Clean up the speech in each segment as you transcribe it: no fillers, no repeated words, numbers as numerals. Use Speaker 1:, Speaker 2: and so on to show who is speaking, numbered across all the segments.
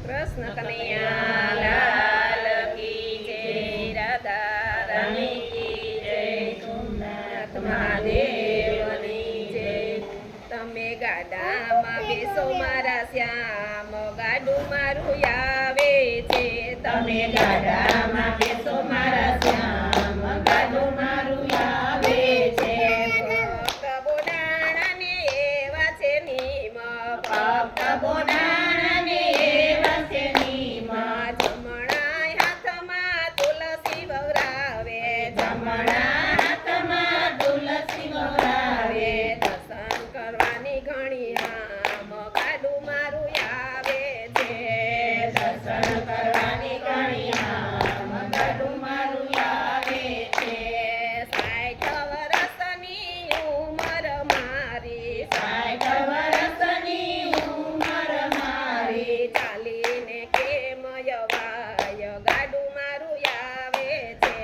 Speaker 1: કૃષ્ણ કનૈયા લાલ કી જય, રાધા રાણી કી જય, સોમનાથ મહાદેવની જય. તમે ગાડામાં બેસો મારા શ્યામ, ગાડું મારું આવે છે. તમે ગાડામાં બેસો મારા શ્યામ, ગાડું મારું આવે છે. ભક્ત બોડાણાને એવા છે નીમ, ભક્ત બોડાણાને એવા છે નીમ. જમણા હાથમાં તુલસી વવરાવે, જમણા હાથમાં તુલસી વવરાવે. દર્શન કરવાની ઘણી આમ, ગાડું મારું આવે છે. દર્શન કરવાની ઘણી આમ, ગાડું મારું આવે છે. 60 વર્ષની ઉંમર મારી, 60 વર્ષની ઉંમર મારી. ચાલીને કેમ યવાય, ગાડું મારું આવે છે.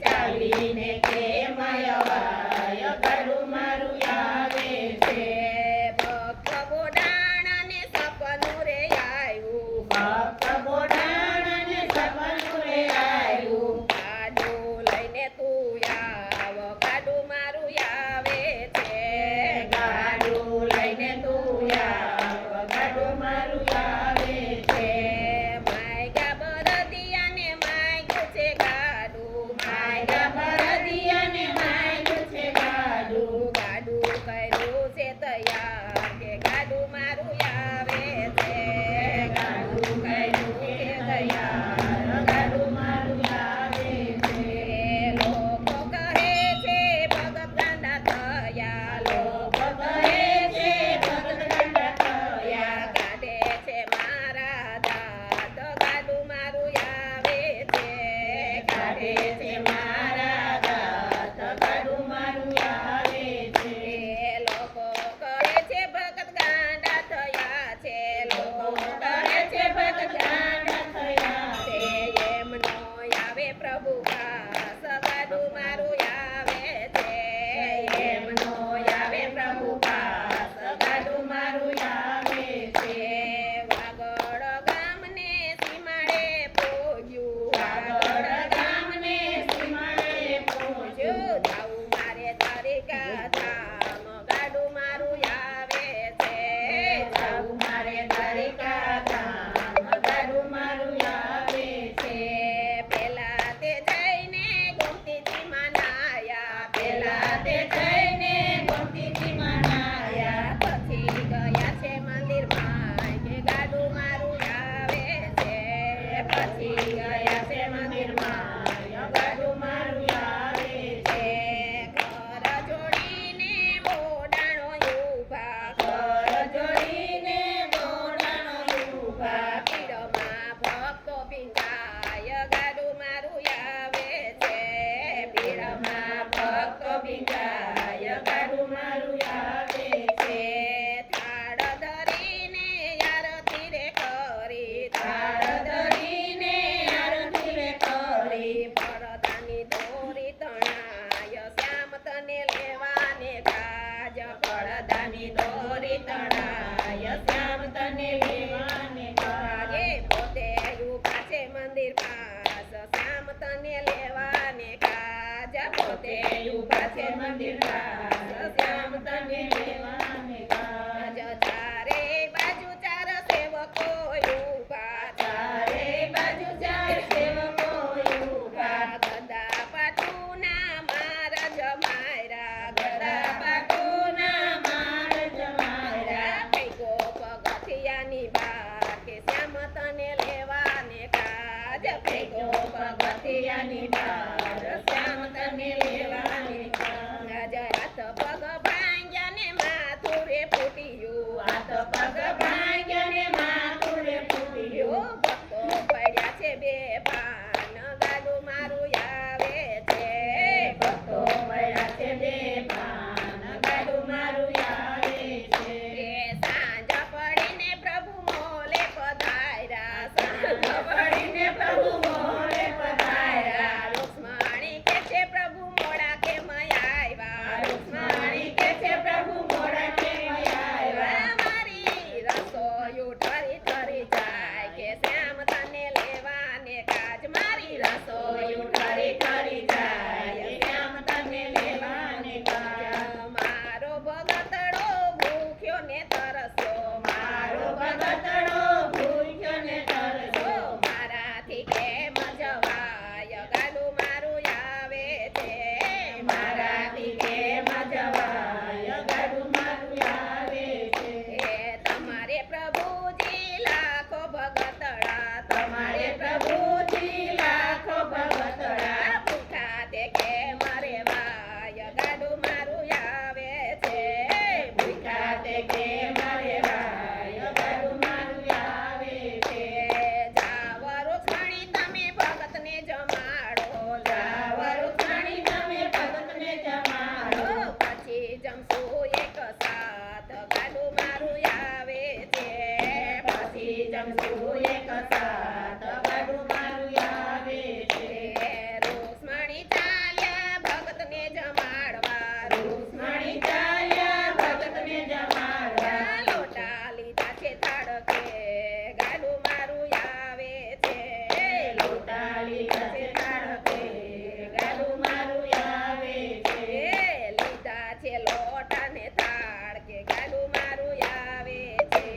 Speaker 1: ચાલીને કેમ યવાય, ગાડું મારું આવે છે. ભક્ત બોડાણાને સપનું રે આવ્યું, ભક્ત બોડાણાને સપનું રે આવ્યું. ગાડું લઈને તું આવ, ગાડું મારું આવે છે. ગાડું લઈને તું આવ, ગાડું મારું આવે છે. માયગા બરદિયાને માગ્યું છે ગાડું, માયગા બરદિયાને માગ્યું છે ગાડું. ગાડું કર્યું છે તૈયાર, કે ગાડું મારું આવે છે. ગાડું કર્યું છે તૈયાર, ગાડું મારું આવે છે. લોકો કહે છે ભગત ગાંડા થયા, લોકો કહે છે ભગત ગાંડા થયા. કાઢે છે મારા દાંત, ગાડું મારું આવે છે. કાઢે છે મારા દાંત, ગાડું મારું આવે છે. લોકો કહે છે ભગત ગાંડા થયા છે, લોકો કહે છે ભગત ગાંડા થયા છે. એમનો આવે પ્રભુ પાસ, ગાડું મારું આવે છે. એમનો આવે પ્રભુ પાસ, ગાડું મારું આવે છે. વાગડ ગામને સીમાડે પહોંચ્યું, વાગડ ગામને સીમાડે પહોંચ્યું. જાવું મારે દ્વારિકા ધામ, ગાડું મારું આવે છે. જાવું મારે દ્વારિકા ધામ, ગાડું મારું આવે છે. પેલા તે જઈને ગોમતીજીમાં નાયા, પેલા તે જઈને ગોમતીજીમાં નાયા. પછી ગયા છે મંદિરમાં, કે ગાડું મારું આવે છે. પછી ગયા છે મંદિરમાં, ગાડું મારું આવે છે. ઘર જોડીને બોડાણો ઊભા, ઘર જોડીને બોડાણો ઊભા. પીડમાં ભક્તો ભીંજાય, ગાડું મારું આવે છે. પીડમાં ભક્તો ભીંજાય, ગાડું મારું આવે છે. થાળ ધરીને આરતી રે કરી, થાળ ધરીને આરતી રે કરી.
Speaker 2: મારું એક સાથ ગાડું મારું આવે છે.
Speaker 1: રૂક્ષ્મણી ચાલ્યા ભગતને જમાડવા
Speaker 2: રૂક્ષ્મણી ચાલ્યા ભગતને જમાડવા.
Speaker 1: લોટા લીધા છે થાળકે ગાડું મારું આવે છે.
Speaker 2: લોટા લીધા છે થાળકે ગાડું મારું આવે છે.
Speaker 1: લીધા છે લોટા ને થાળ કે ગાડું મારું આવે છે.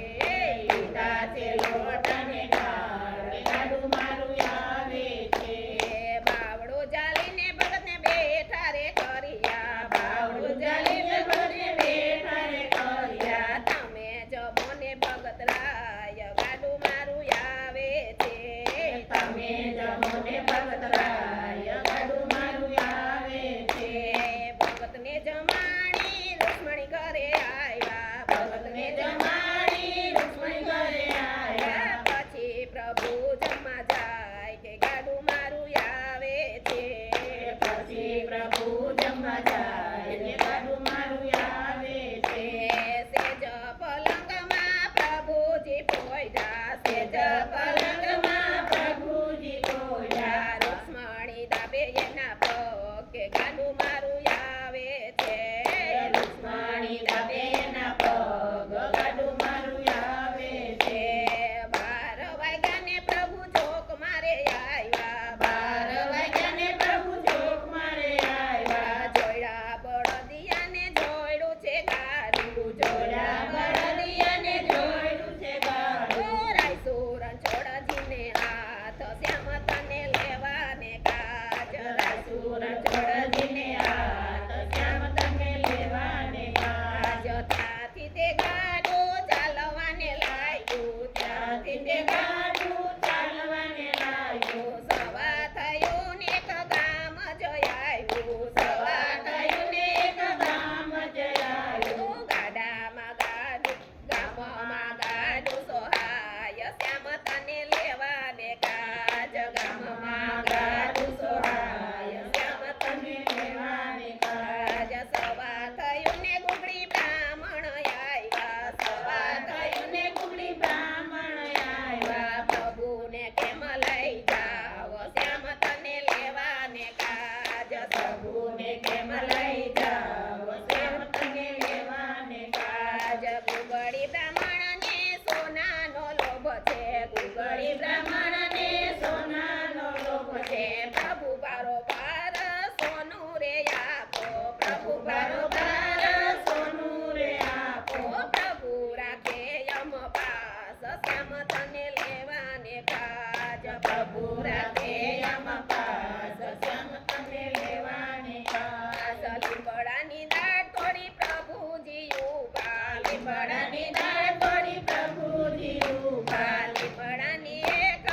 Speaker 2: લીધા છે લોટા ને થાળ ગાડું મારું આવે છે.
Speaker 1: બાવડું જાલીને ભગતને બેઠા રે કર્યા
Speaker 2: બાવડું જાલીને ભગતને બેઠા રે કર્યા.
Speaker 1: તમે જમો ને ભગત રાય ગાડું મારું આવે છે.
Speaker 2: તમે જમો ને ભગત રાય ગાડું મારું આવે છે.
Speaker 1: ભગતને જમાડી રૂક્ષ્મણી ઘરે આવ્યા
Speaker 2: ભગતને જમાડી રૂક્ષ્મણી ઘરે આવ્યા.
Speaker 1: પછી પ્રભુ જમવા જાય કે ગાડું મારું આવે છે.
Speaker 2: પછી પ્રભુ જમવા જાય ને ગાડું મારું આવે છે.
Speaker 1: સેજ પલંગમાં પ્રભુજી પોયડા
Speaker 2: સેજ પલંગમાં પ્રભુજી પોયડા.
Speaker 1: રૂક્ષ્મણી દાબે એના પગ કે ગાડું મારું આવે છે.
Speaker 2: રૂક્ષ્મણી દાબે એના પગ ગાડું મારું આવે છે.
Speaker 1: 12 વાગ્યાને પ્રભુ જોક મારે આવ્યા
Speaker 2: 12 વાગ્યાને પ્રભુ જોક મારે આવ્યા.
Speaker 1: જોડા બળદિયાને જોડ્યું છે ગાડું
Speaker 2: જોડા બળદિયાને જોડ્યું છે ગાડું.
Speaker 1: રાયસુરન છોડજીને હાથ શ્યામ તને લેવાને કાજ
Speaker 2: રાયસુર છોડજીને હાથ શ્યામ તને લેવાને કાજ.
Speaker 1: ત્યાંથી તે ગાડું ચાલવાને લાગ્યું
Speaker 2: ત્યાંથી તે ગાડું ચાલવાને લાગ્યું.
Speaker 1: સવા થયું ને એક ગામ જઈ આવ્યું
Speaker 2: સવા થયું ને એક ગામ જયાયું.
Speaker 1: ગાડામાં ગાડું ગામમાં ગાડું સોહાય શ્યામ તને લેવાને કાજ
Speaker 2: ગામમાં ગાડું સોહાય શ્યામ તને લેવાને કાજ.
Speaker 1: સવા થયું ને ગુગળી બ્રાહ્મણ આવ્યા
Speaker 2: સવા થયું ને કુબડી બ્રાહ્મણ આવ્યા.
Speaker 1: પ્રભુને કેમ લઈ જાવ શ્યામ તને લેવાને કાજ
Speaker 2: પ્રભુને કેમ લઈ જાવ શ્યામ તને લેવાને કાજ.
Speaker 1: ગુગળી બ્રાહ્મણને સોનાનો લોભ છે
Speaker 2: ગળી બ્રાહ્મણને સોનાનો લોભ છે.
Speaker 1: પ્રભુ બારોબાર સોનું રે આપો પ્રભુ
Speaker 2: બારોબાર સોનું રે આપો.
Speaker 1: પ્રભુ રાખે યમ પાસ શ્યામ તને લેવાને કાજ
Speaker 2: પ્રભુ રાખે યમ પાસ શ્યામ તને લેવાને કાજ.
Speaker 1: લીંબડાની દાળ તોડી પ્રભુજી ઉભા
Speaker 2: લીંબડાની દાળ તોડી પ્રભુજી ઊભા.
Speaker 1: લીંબડાની એક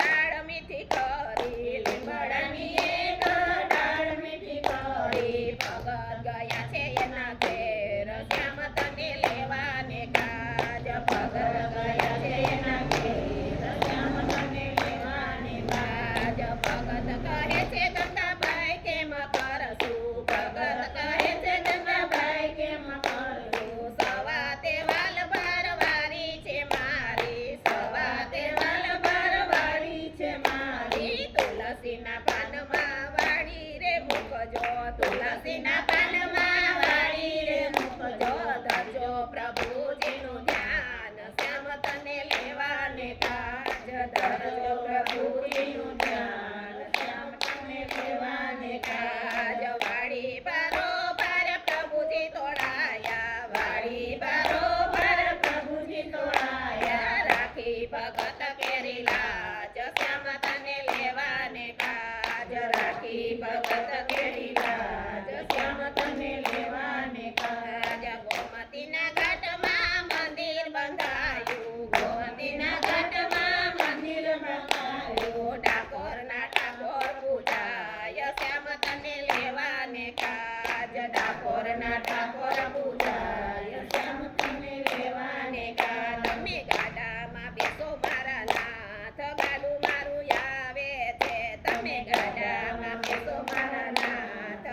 Speaker 1: દાળ મીઠી કરી
Speaker 2: લીંબડાની એક દાળ મીઠી કરી.
Speaker 1: ભગત ગયા છે એના ઘેર શ્યામ તને લેવાને કાજ
Speaker 2: ભગત ગયા છે એના ઘેર શ્યામ તને લેવાને કાજ.
Speaker 1: ભગત કહે છે ગંગાભાઈ કેમ કરશું
Speaker 2: ભગત કહે છે ગંગાભાઈ કેમ કરશું.
Speaker 1: સવા તે વાલ ભરવારી છે મારી
Speaker 2: સવા તે વાલ ભરવાડી છે મારી.
Speaker 1: તુલસીના પાનમાં વાળી રે મૂકજો
Speaker 2: તુલસીના પાનમાં વાળી રે મૂકજો.
Speaker 1: ધરજો પ્રભુજીનું ધ્યાન શ્યામ તને લેવાને કાજ
Speaker 2: ધરજો પ્રભુજીનું ધ્યાન શ્યામ તને લેવાને કાજ.
Speaker 1: વાડી બારોબાર પ્રભુજી તોડાયા
Speaker 2: વાળી બારોબાર પ્રભુજી તોડાયા.
Speaker 1: રાખી ભગત કેરી લાજ શ્યામ તને લેવાને કાજ
Speaker 2: રાખી ભગત કેરી લાજ શ્યામ તને લેવાને કાજ.
Speaker 1: ગોમતીના ઘાટમાં મંદિર બંધાયું
Speaker 2: ગોમતીના ઘાટમાં મંદિર બંધાયું.
Speaker 1: ડાકોરના ઠાકોર પૂજાય શ્યામ તને લેવાને કાજ
Speaker 2: ડાકોરના ઠાકોર પૂજાય શ્યામ તને લેવાને કાજ.
Speaker 1: તમે ગાડામાં બેસો મારા નાથ ગાડું મારું આવે છે તમે ગાડામાં બેસો મારા નાથ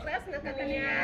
Speaker 1: કૃષ્ણ કનૈયા